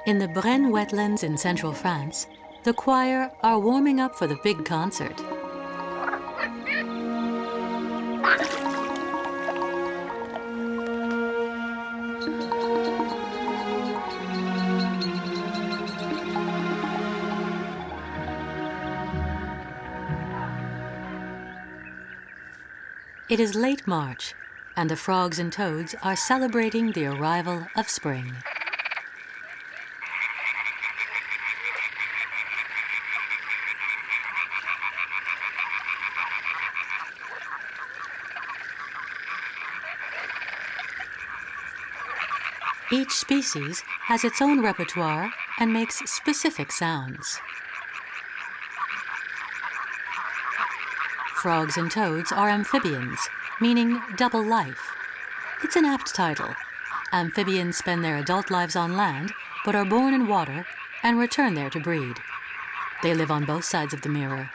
In the Brenne wetlands in central France, the choir are warming up for the big concert. It is late March, and the frogs and toads are celebrating the arrival of spring. Each species has its own repertoire and makes specific sounds. Frogs and toads are amphibians, meaning double life. It's an apt title. Amphibians spend their adult lives on land, but are born in water and return there to breed. They live on both sides of the mirror.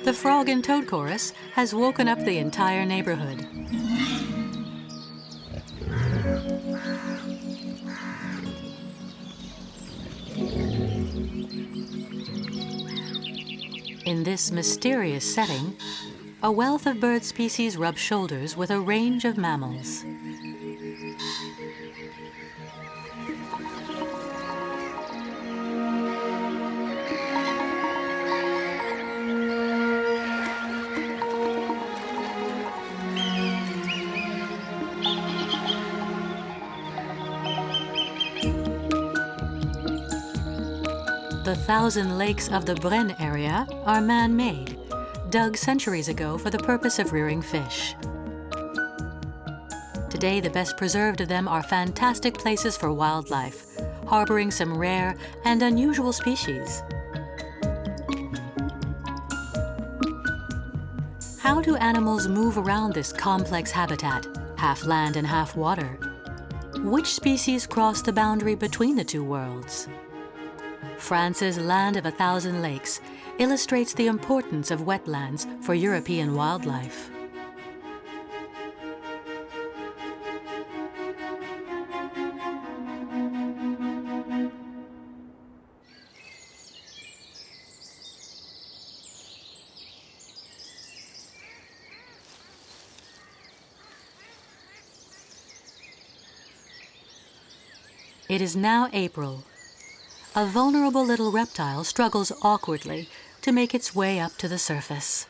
The frog and toad chorus has woken up the entire neighborhood. In this mysterious setting, a wealth of bird species rub shoulders with a range of mammals. The 1,000 lakes of the Brenne area are man-made, dug centuries ago for the purpose of rearing fish. Today, the best preserved of them are fantastic places for wildlife, harboring some rare and unusual species. How do animals move around this complex habitat, half land and half water? Which species cross the boundary between the two worlds? France's Land of 1,000 Lakes illustrates the importance of wetlands for European wildlife. It is now April. A vulnerable little reptile struggles awkwardly to make its way up to the surface.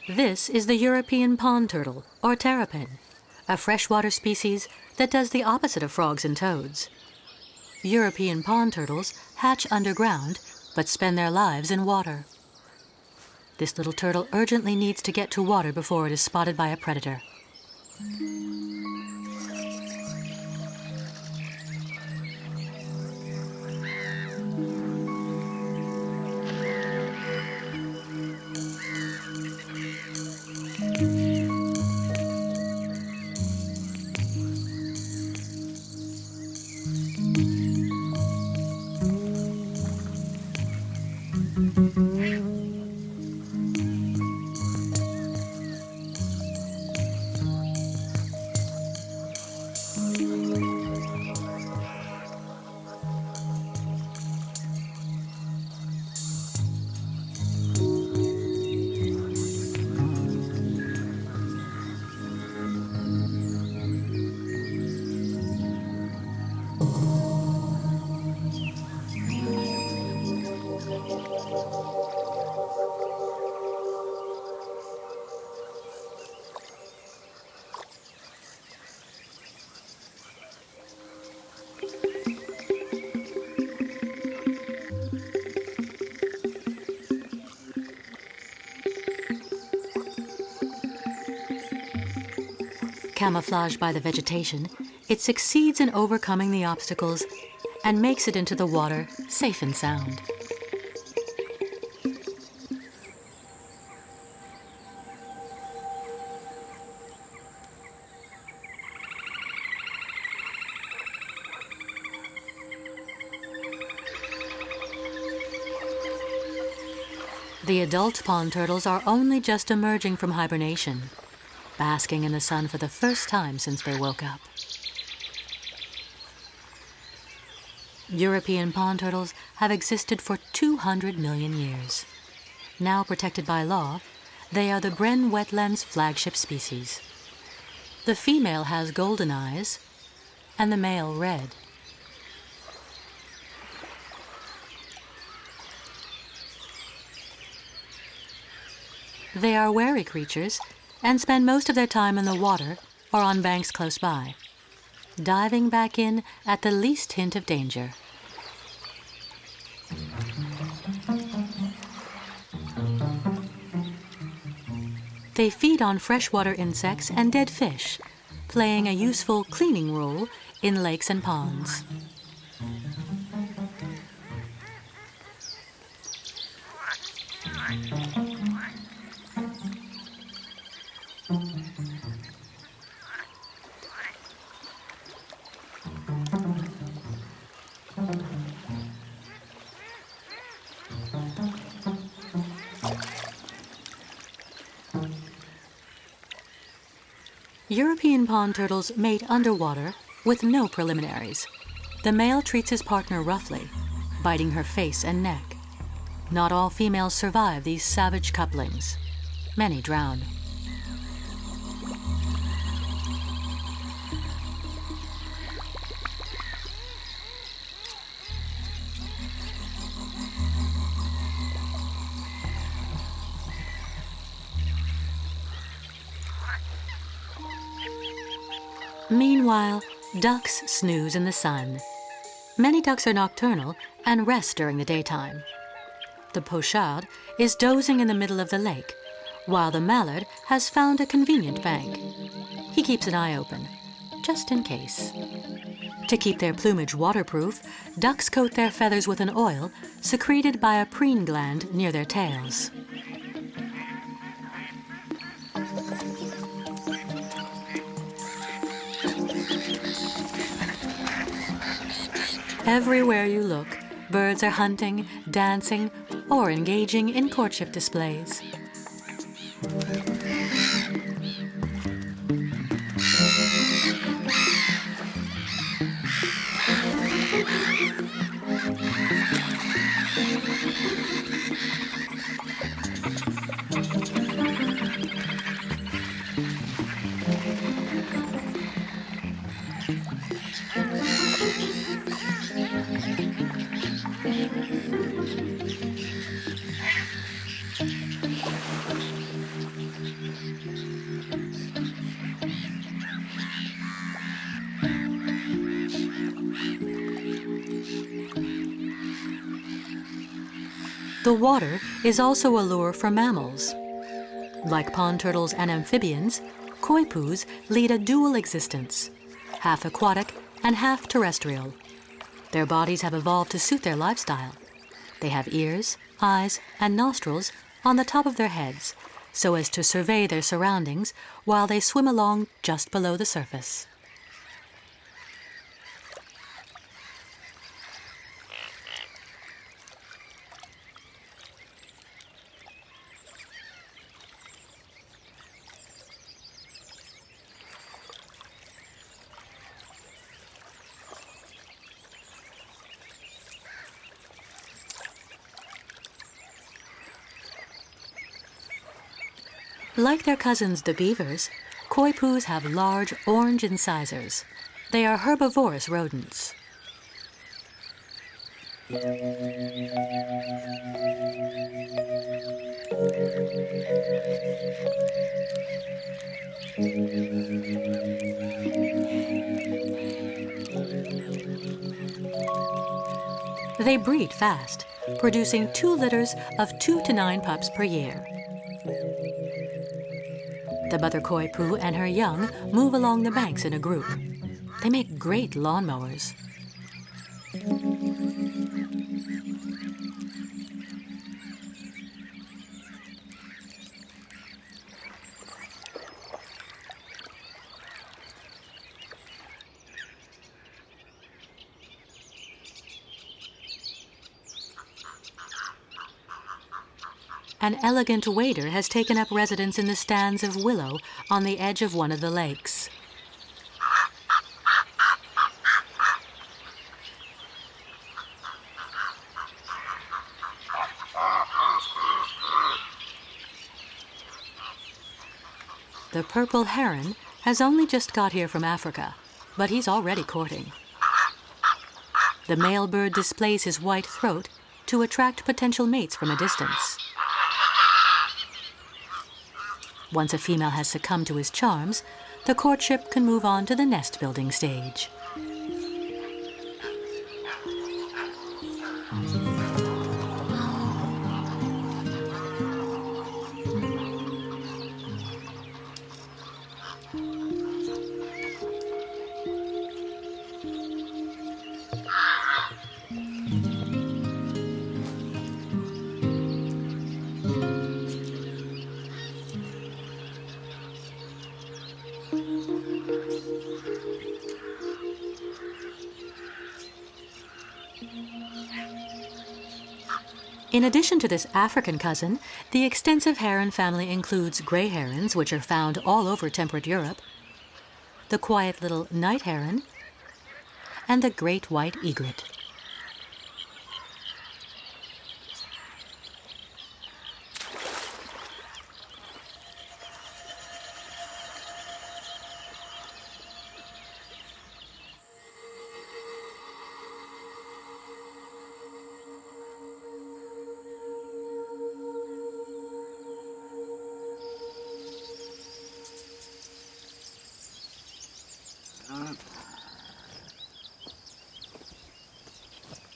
This is the European pond turtle, or terrapin, a freshwater species that does the opposite of frogs and toads. European pond turtles hatch underground, but spend their lives in water. This little turtle urgently needs to get to water before it is spotted by a predator. Camouflaged by the vegetation, it succeeds in overcoming the obstacles and makes it into the water safe and sound. The adult pond turtles are only just emerging from hibernation, basking in the sun for the first time since they woke up. European pond turtles have existed for 200 million years. Now protected by law, they are the Brenne wetlands flagship species. The female has golden eyes and the male red. They are wary creatures and spend most of their time in the water or on banks close by, diving back in at the least hint of danger. They feed on freshwater insects and dead fish, playing a useful cleaning role in lakes and ponds. European pond turtles mate underwater with no preliminaries. The male treats his partner roughly, biting her face and neck. Not all females survive these savage couplings. Many drown. Meanwhile, ducks snooze in the sun. Many ducks are nocturnal and rest during the daytime. The pochard is dozing in the middle of the lake, while the mallard has found a convenient bank. He keeps an eye open, just in case. To keep their plumage waterproof, ducks coat their feathers with an oil secreted by a preen gland near their tails. Everywhere you look, birds are hunting, dancing, or engaging in courtship displays. The water is also a lure for mammals. Like pond turtles and amphibians, koi poos lead a dual existence, half aquatic and half terrestrial. Their bodies have evolved to suit their lifestyle. They have ears, eyes, and nostrils on the top of their heads, so as to survey their surroundings while they swim along just below the surface. Like their cousins the beavers, koi poos have large orange incisors. They are herbivorous rodents. They breed fast, producing 2 litters of 2 to 9 pups per year. The mother coypu and her young move along the banks in a group. They make great lawnmowers. An elegant wader has taken up residence in the stands of willow on the edge of one of the lakes. The purple heron has only just got here from Africa, but he's already courting. The male bird displays his white throat to attract potential mates from a distance. Once a female has succumbed to his charms, the courtship can move on to the nest-building stage. In addition to this African cousin, the extensive heron family includes gray herons, which are found all over temperate Europe, the quiet little night heron, and the great white egret.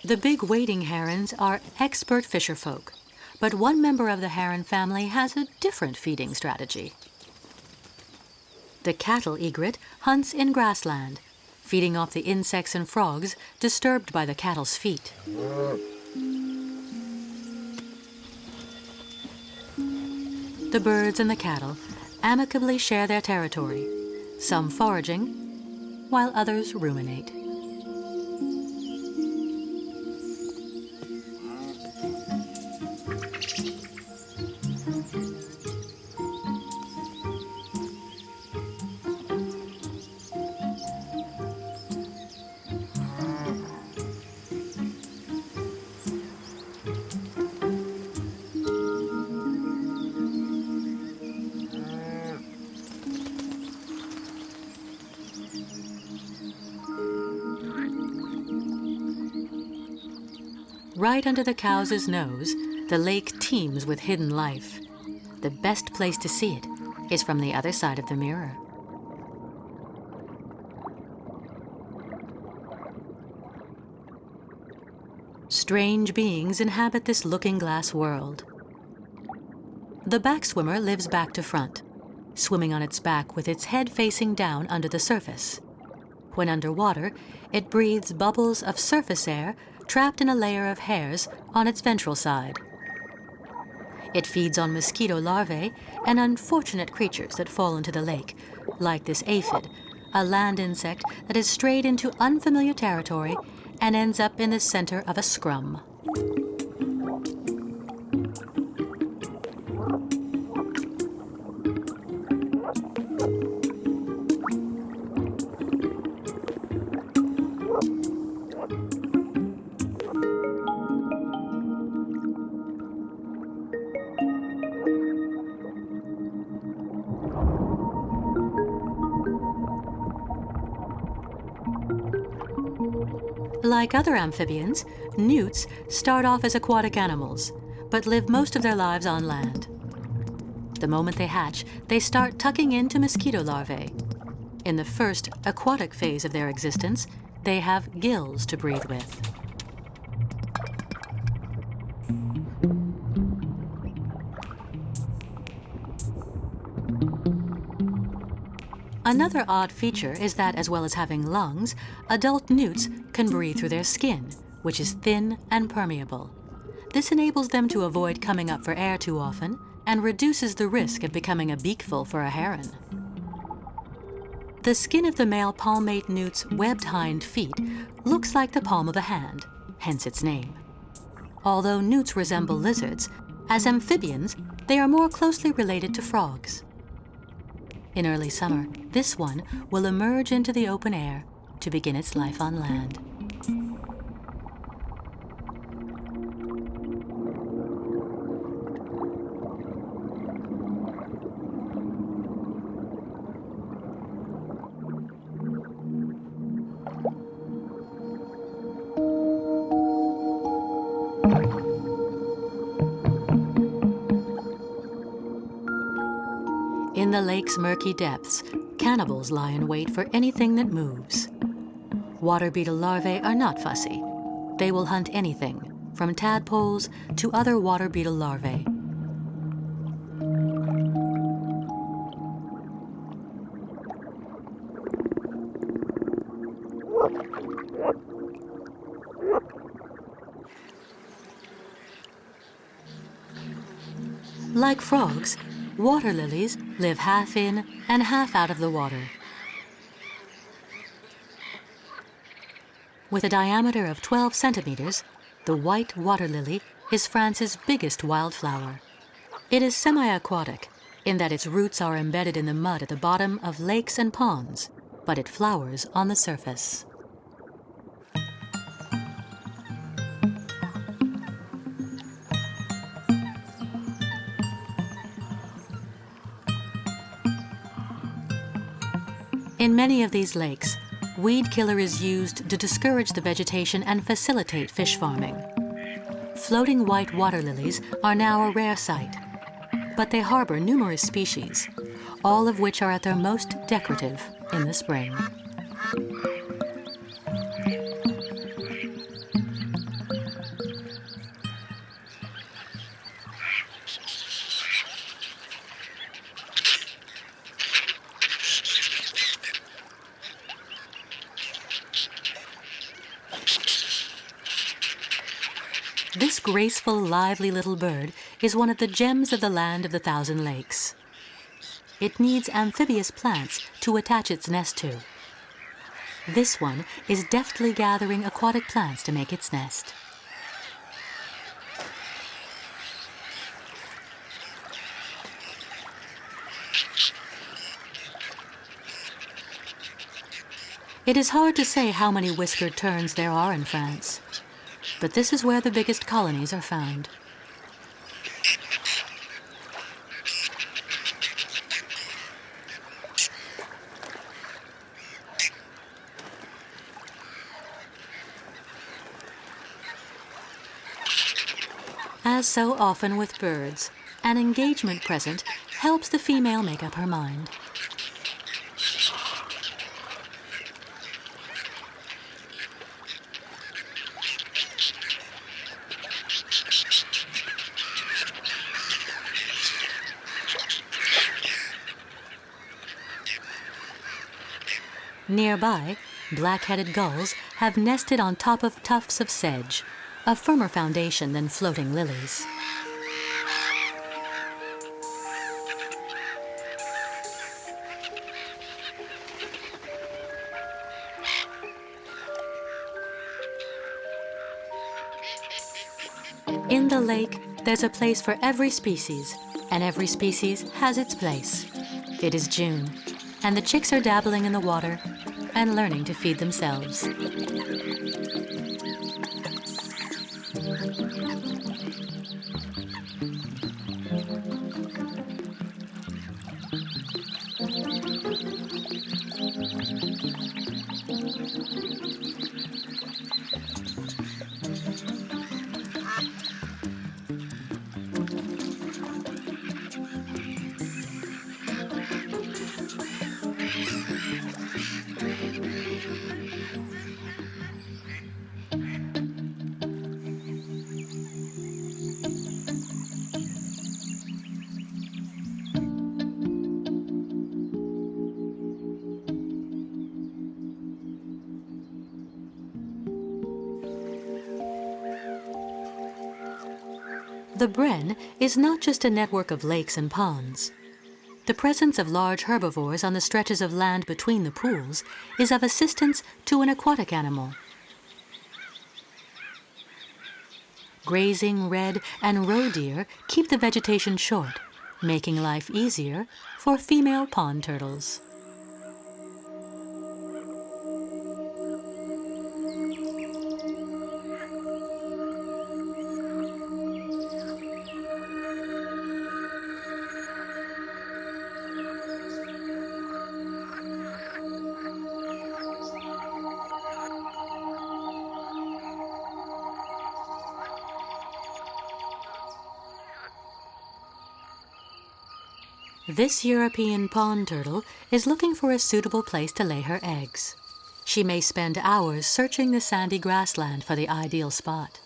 The big wading herons are expert fisherfolk, but one member of the heron family has a different feeding strategy. The cattle egret hunts in grassland, feeding off the insects and frogs disturbed by the cattle's feet. The birds and the cattle amicably share their territory, some foraging, while others ruminate. Right under the cow's nose, the lake teems with hidden life. The best place to see it is from the other side of the mirror. Strange beings inhabit this looking-glass world. The backswimmer lives back to front, swimming on its back with its head facing down under the surface. When underwater, it breathes bubbles of surface air trapped in a layer of hairs on its ventral side. It feeds on mosquito larvae and unfortunate creatures that fall into the lake, like this aphid, a land insect that has strayed into unfamiliar territory and ends up in the center of a scrum. Like other amphibians, newts start off as aquatic animals, but live most of their lives on land. The moment they hatch, they start tucking into mosquito larvae. In the first aquatic phase of their existence, they have gills to breathe with. Another odd feature is that, as well as having lungs, adult newts can breathe through their skin, which is thin and permeable. This enables them to avoid coming up for air too often and reduces the risk of becoming a beakful for a heron. The skin of the male palmate newt's webbed hind feet looks like the palm of a hand, hence its name. Although newts resemble lizards, as amphibians, they are more closely related to frogs. In early summer, this one will emerge into the open air to begin its life on land. In the lake's murky depths, cannibals lie in wait for anything that moves. Water beetle larvae are not fussy. They will hunt anything, from tadpoles to other water beetle larvae. Like frogs, water lilies live half in and half out of the water. With a diameter of 12 centimeters, the white water lily is France's biggest wildflower. It is semi-aquatic in that its roots are embedded in the mud at the bottom of lakes and ponds, but it flowers on the surface. In many of these lakes, weed killer is used to discourage the vegetation and facilitate fish farming. Floating white water lilies are now a rare sight, but they harbor numerous species, all of which are at their most decorative in the spring. This graceful, lively little bird is one of the gems of the land of the thousand lakes. It needs amphibious plants to attach its nest to. This one is deftly gathering aquatic plants to make its nest. It is hard to say how many whiskered terns there are in France, but this is where the biggest colonies are found. As so often with birds, an engagement present helps the female make up her mind. Nearby, black-headed gulls have nested on top of tufts of sedge, a firmer foundation than floating lilies. In the lake, there's a place for every species, and every species has its place. It is June, and the chicks are dabbling in the water and learning to feed themselves. The Brenne is not just a network of lakes and ponds. The presence of large herbivores on the stretches of land between the pools is of assistance to an aquatic animal. Grazing red and roe deer keep the vegetation short, making life easier for female pond turtles. This European pond turtle is looking for a suitable place to lay her eggs. She may spend hours searching the sandy grassland for the ideal spot.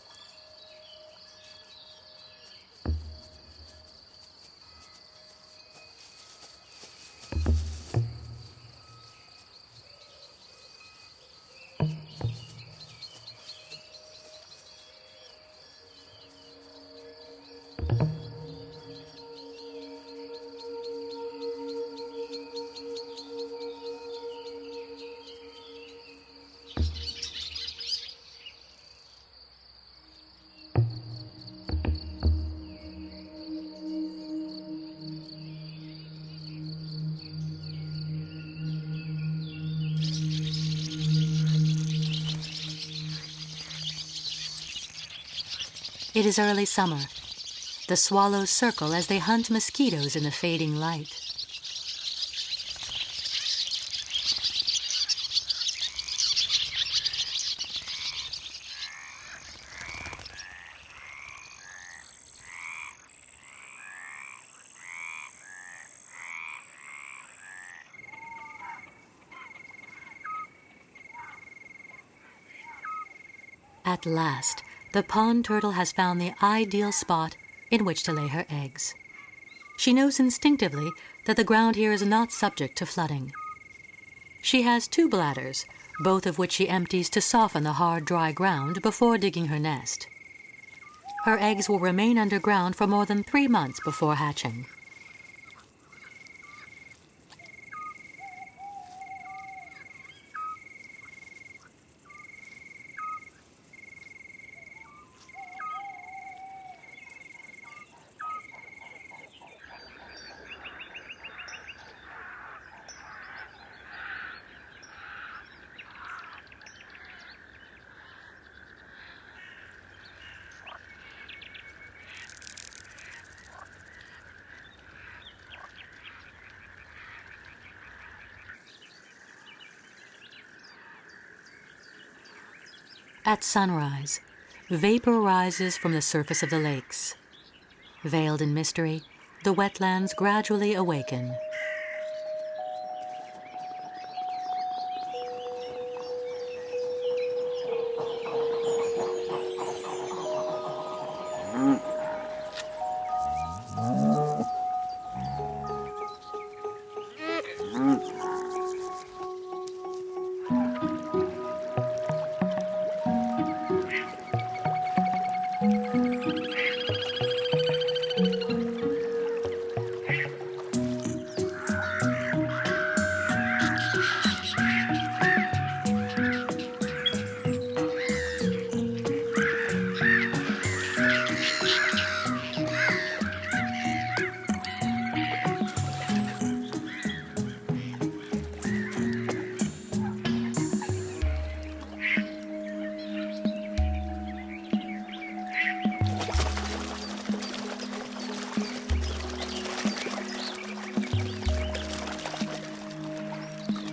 It is early summer. The swallows circle as they hunt mosquitoes in the fading light. At last, the pond turtle has found the ideal spot in which to lay her eggs. She knows instinctively that the ground here is not subject to flooding. She has 2 bladders, both of which she empties to soften the hard, dry ground before digging her nest. Her eggs will remain underground for more than 3 months before hatching. At sunrise, vapor rises from the surface of the lakes. Veiled in mystery, the wetlands gradually awaken.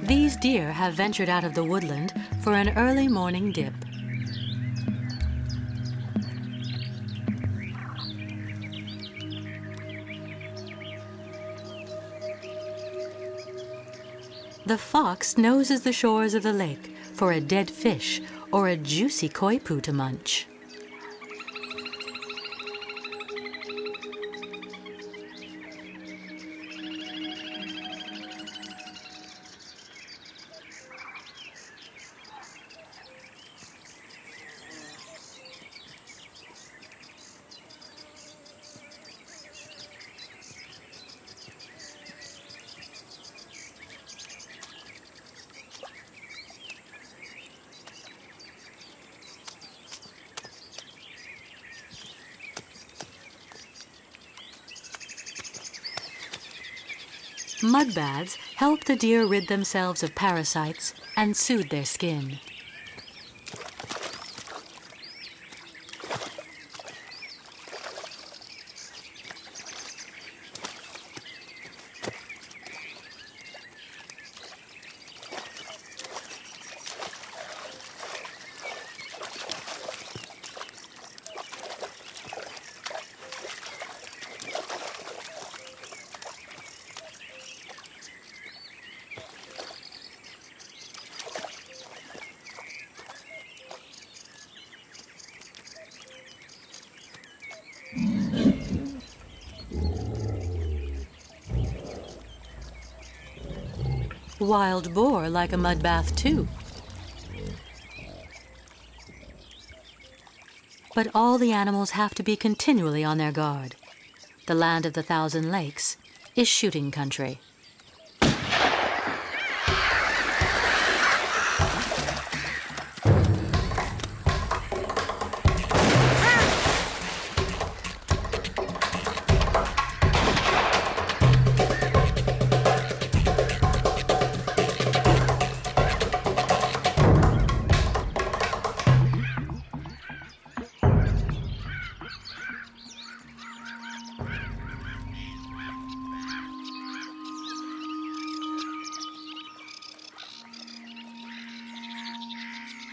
These deer have ventured out of the woodland for an early morning dip. The fox noses the shores of the lake for a dead fish or a juicy koi poo to munch. Mud baths help the deer rid themselves of parasites and soothe their skin. Wild boar like a mud bath too. But all the animals have to be continually on their guard. The land of the thousand lakes is shooting country.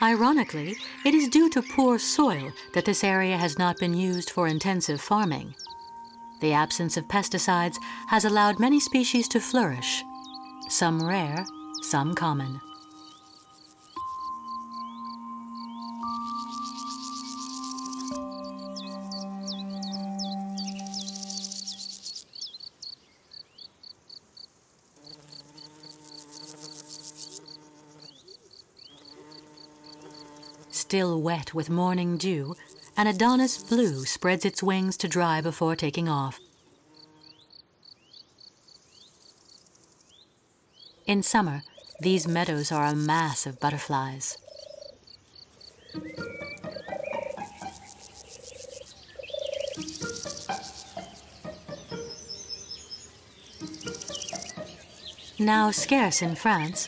Ironically, it is due to poor soil that this area has not been used for intensive farming. The absence of pesticides has allowed many species to flourish, some rare, some common. Still wet with morning dew, an Adonis blue spreads its wings to dry before taking off. In summer, these meadows are a mass of butterflies. Now scarce in France,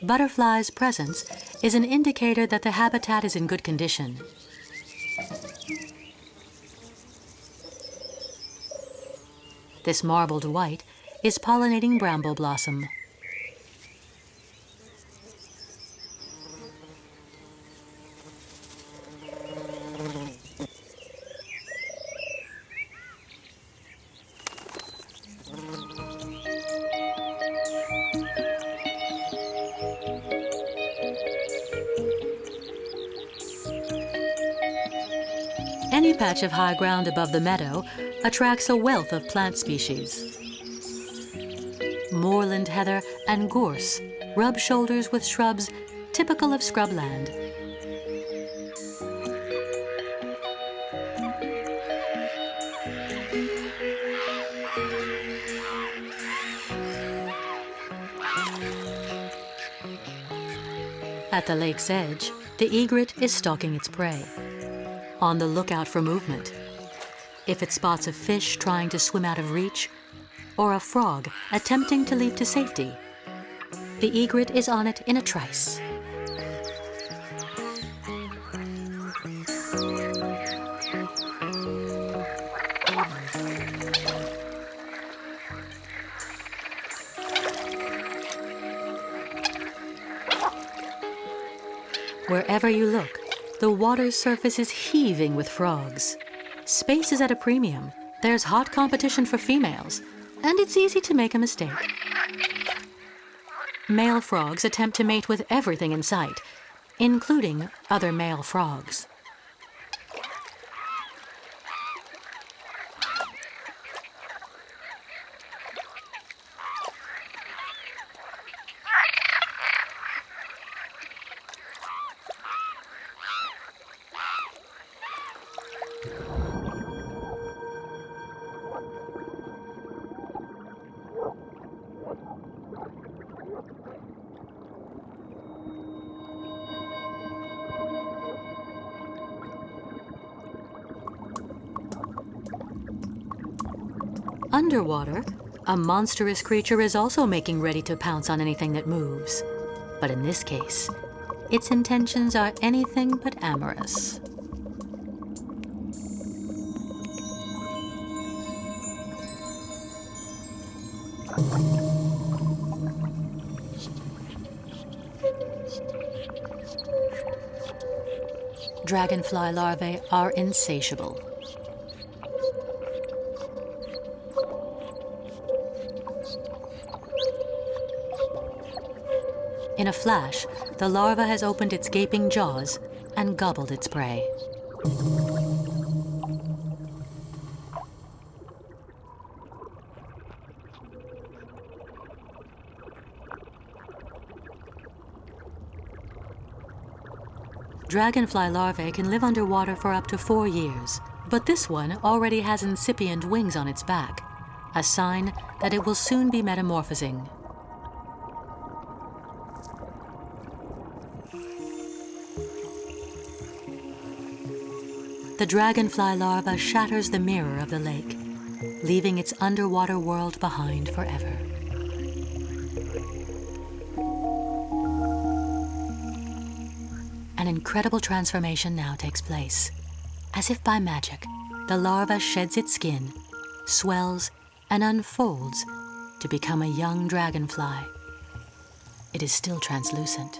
butterflies' presence is an indicator that the habitat is in good condition. This marbled white is pollinating bramble blossom. Any patch of high ground above the meadow attracts a wealth of plant species. Moorland heather and gorse rub shoulders with shrubs typical of scrubland. At the lake's edge, the egret is stalking its prey, on the lookout for movement. If it spots a fish trying to swim out of reach, or a frog attempting to leap to safety, the egret is on it in a trice. Wherever you look, the water's surface is heaving with frogs. Space is at a premium. There's hot competition for females, and it's easy to make a mistake. Male frogs attempt to mate with everything in sight, including other male frogs. Underwater, A monstrous creature is also making ready to pounce on anything that moves. But in this case, its intentions are anything but amorous. Dragonfly larvae are insatiable. In a flash, the larva has opened its gaping jaws and gobbled its prey. Dragonfly larvae can live underwater for up to 4 years, but this one already has incipient wings on its back, a sign that it will soon be metamorphosing. The dragonfly larva shatters the mirror of the lake, leaving its underwater world behind forever. An incredible transformation now takes place. As if by magic, the larva sheds its skin, swells, and unfolds to become a young dragonfly. It is still translucent.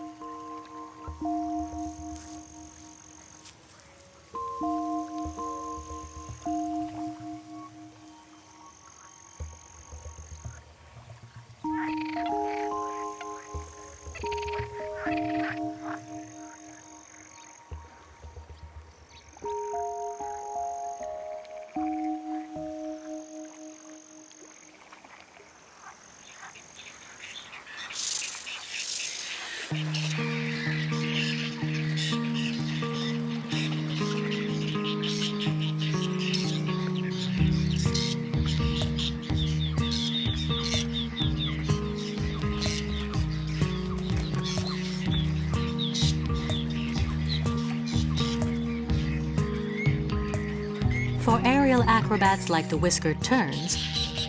For aerial acrobats like the whiskered terns,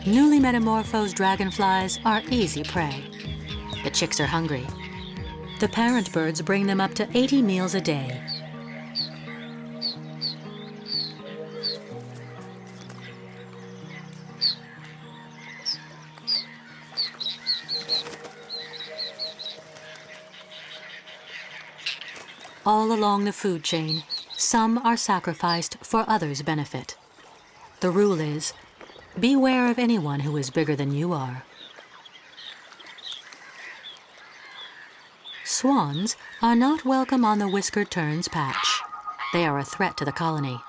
newly metamorphosed dragonflies are easy prey. The chicks are hungry. The parent birds bring them up to 80 meals a day. All along the food chain, some are sacrificed for others' benefit. The rule is, beware of anyone who is bigger than you are. Swans are not welcome on the whiskered tern's patch. They are a threat to the colony.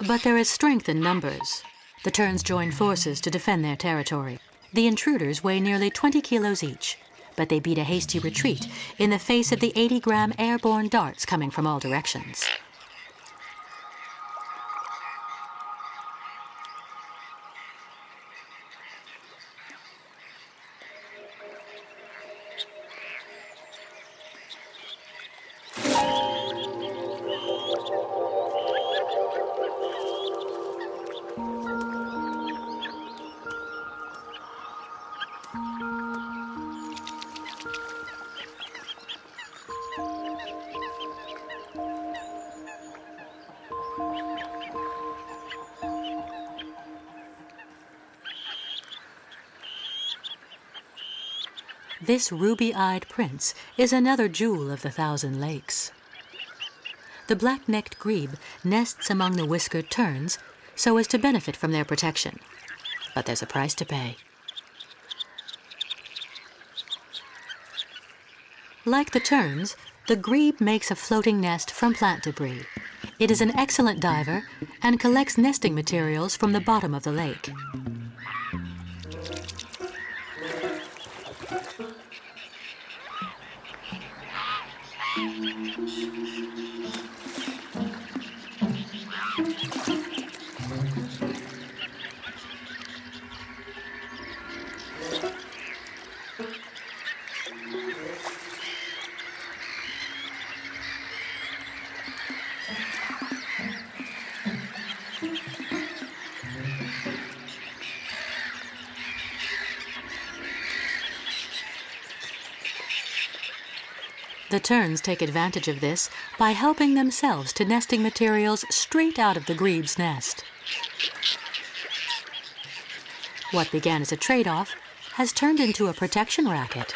But there is strength in numbers. The terns join forces to defend their territory. The intruders weigh nearly 20 kilos each, but they beat a hasty retreat in the face of the 80-gram airborne darts coming from all directions. This ruby-eyed prince is another jewel of the Thousand Lakes. The black-necked grebe nests among the whiskered terns so as to benefit from their protection. But there's a price to pay. Like the terns, the grebe makes a floating nest from plant debris. It is an excellent diver and collects nesting materials from the bottom of the lake. The terns take advantage of this by helping themselves to nesting materials straight out of the grebe's nest. What began as a trade-off has turned into a protection racket.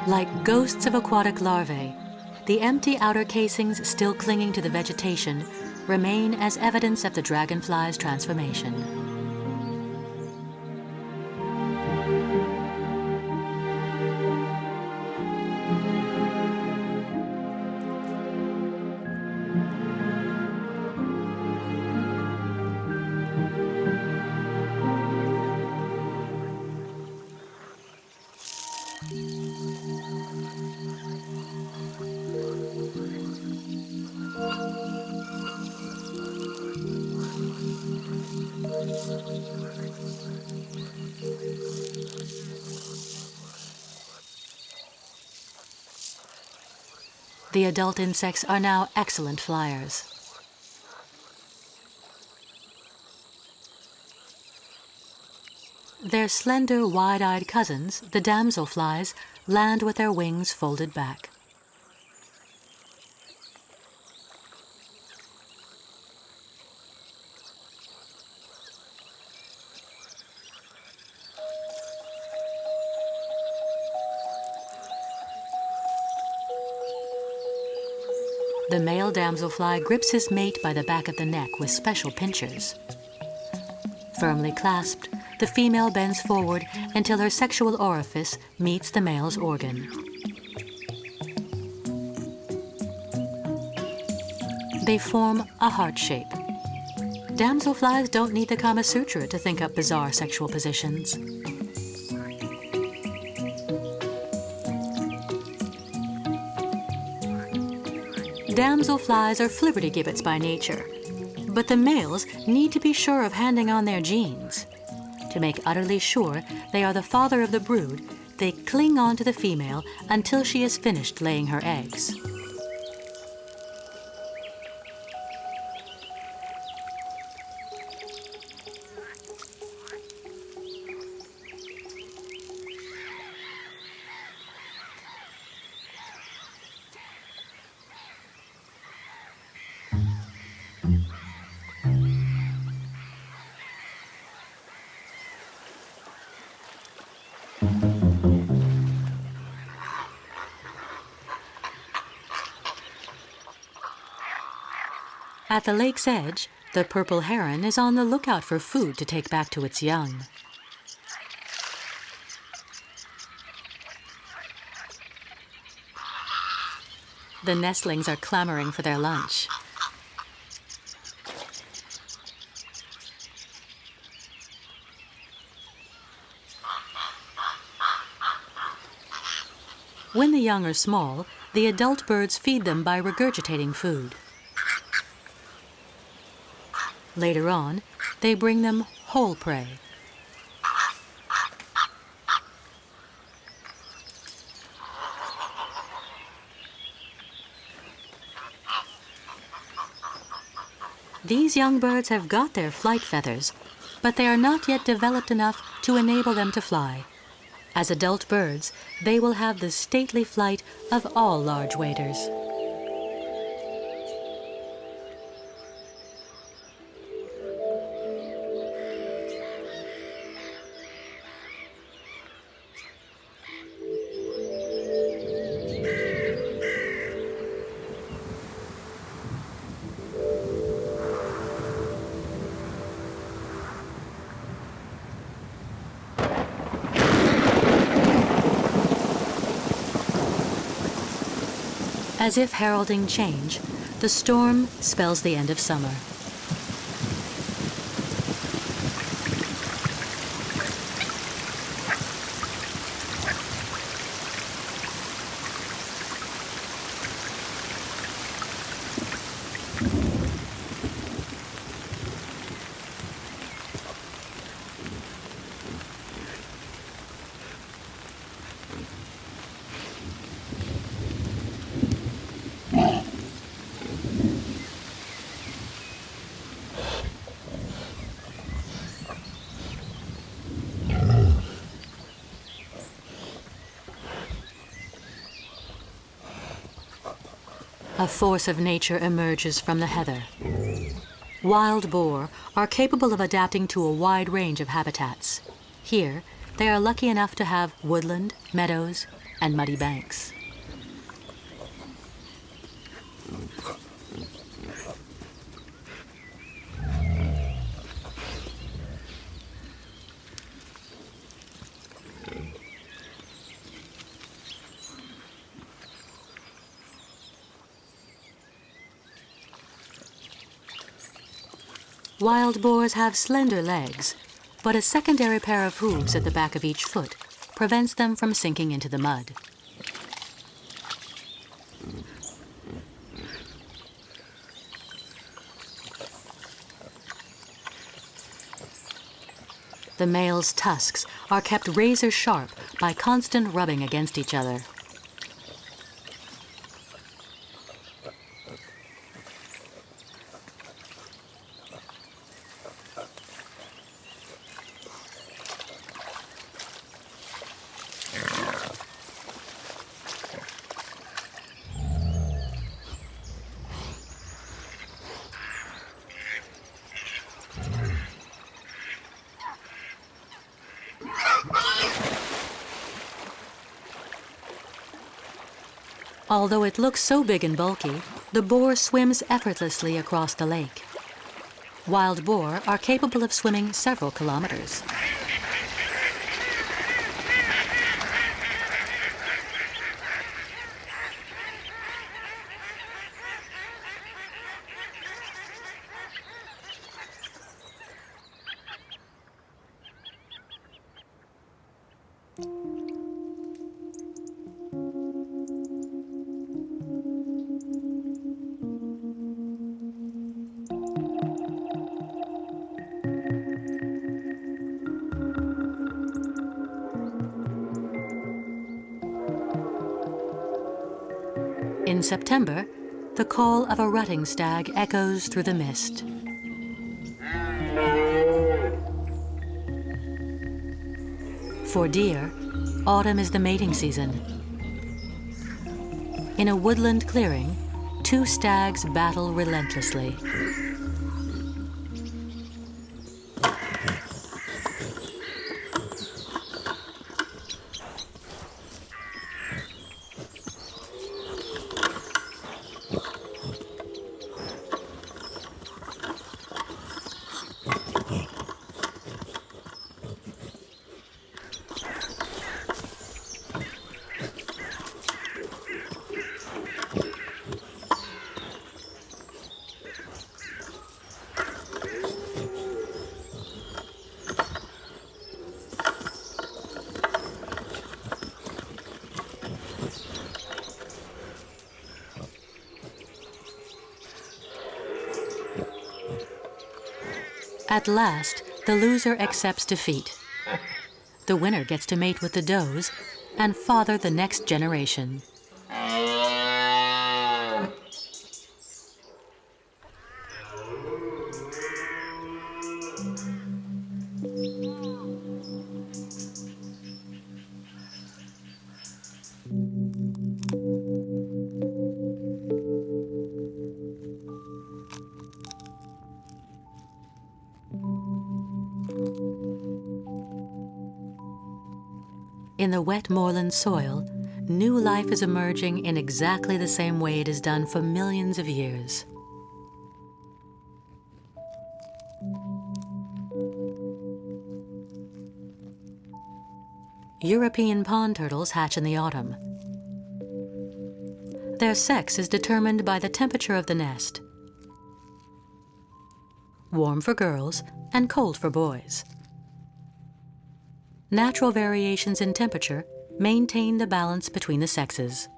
Like ghosts of aquatic larvae, the empty outer casings still clinging to the vegetation remain as evidence of the dragonfly's transformation. The adult insects are now excellent flyers. Their slender, wide-eyed cousins, the damselflies, land with their wings folded back. The male damselfly grips his mate by the back of the neck with special pinchers. Firmly clasped, the female bends forward until her sexual orifice meets the male's organ. They form a heart shape. Damselflies don't need the Kama Sutra to think up bizarre sexual positions. Damselflies are flibbertigibbets by nature, but the males need to be sure of handing on their genes. To make utterly sure they are the father of the brood, they cling on to the female until she is finished laying her eggs. At the lake's edge, the purple heron is on the lookout for food to take back to its young. The nestlings are clamoring for their lunch. When the young are small, the adult birds feed them by regurgitating food. Later on, they bring them whole prey. These young birds have got their flight feathers, but they are not yet developed enough to enable them to fly. As adult birds, they will have the stately flight of all large waders. As if heralding change, the storm spells the end of summer. A force of nature emerges from the heather. Wild boar are capable of adapting to a wide range of habitats. Here, they are lucky enough to have woodland, meadows, and muddy banks. Wild boars have slender legs, but a secondary pair of hooves at the back of each foot prevents them from sinking into the mud. The male's tusks are kept razor sharp by constant rubbing against each other. Although it looks so big and bulky, the boar swims effortlessly across the lake. Wild boar are capable of swimming several kilometers. In September, the call of a rutting stag echoes through the mist. For deer, autumn is the mating season. In a woodland clearing, two stags battle relentlessly. At last, the loser accepts defeat. The winner gets to mate with the does and father the next generation. In the wet moorland soil, new life is emerging in exactly the same way it has done for millions of years. European pond turtles hatch in the autumn. Their sex is determined by the temperature of the nest. Warm for girls and cold for boys. Natural variations in temperature maintain the balance between the sexes.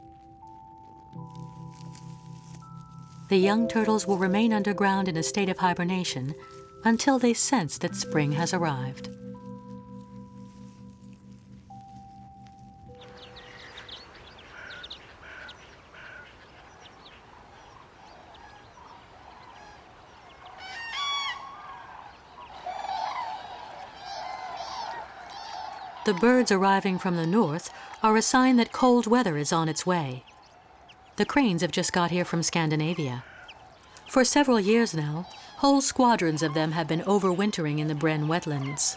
The young turtles will remain underground in a state of hibernation until they sense that spring has arrived. The birds arriving from the north are a sign that cold weather is on its way. The cranes have just got here from Scandinavia. For several years now, whole squadrons of them have been overwintering in the Brenne wetlands.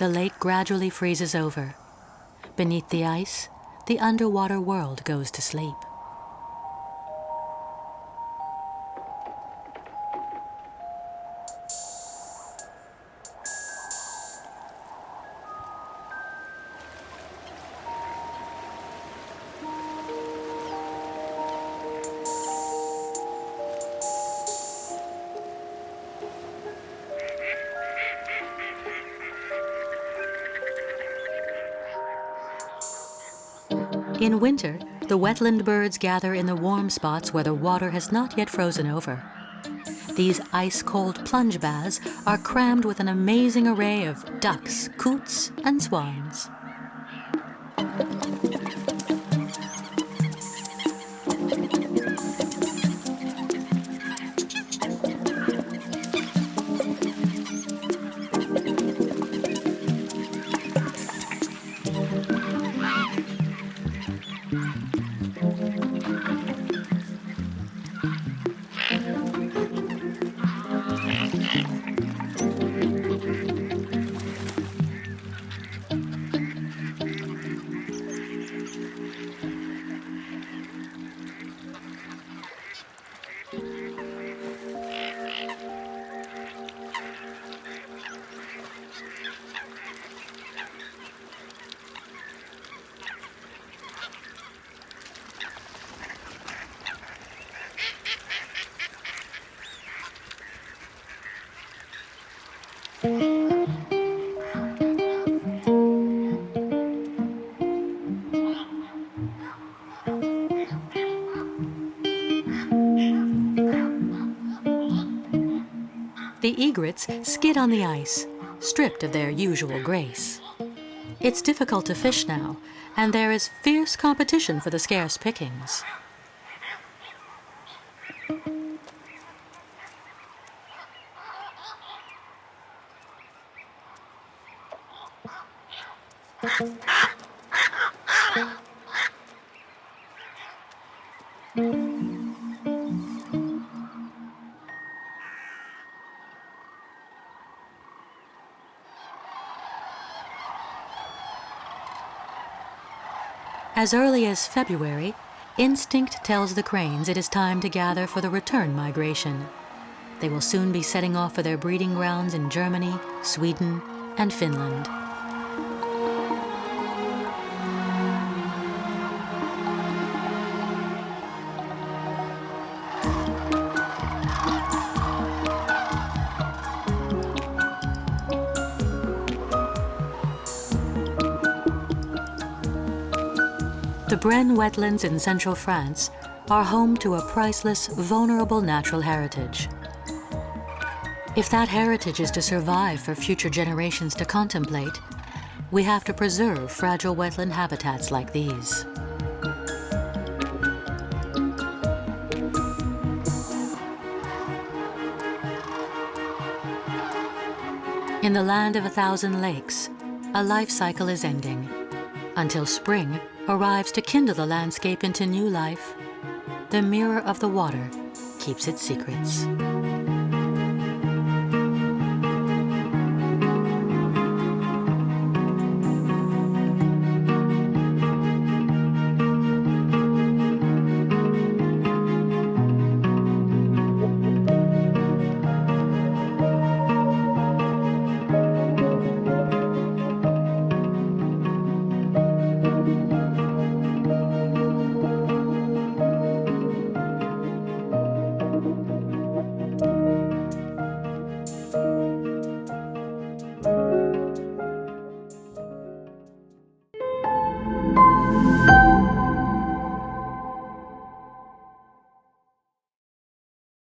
The lake gradually freezes over. Beneath the ice, the underwater world goes to sleep. In winter, the wetland birds gather in the warm spots where the water has not yet frozen over. These ice-cold plunge baths are crammed with an amazing array of ducks, coots, and swans. The egrets skid on the ice, stripped of their usual grace. It's difficult to fish now, and there is fierce competition for the scarce pickings. As early as February, instinct tells the cranes it is time to gather for the return migration. They will soon be setting off for their breeding grounds in Germany, Sweden, and Finland. The Brenne wetlands in central France are home to a priceless, vulnerable natural heritage. If that heritage is to survive for future generations to contemplate, we have to preserve fragile wetland habitats like these. In the land of 1,000 lakes, a life cycle is ending. Until spring arrives to kindle the landscape into new life, the mirror of the water keeps its secrets.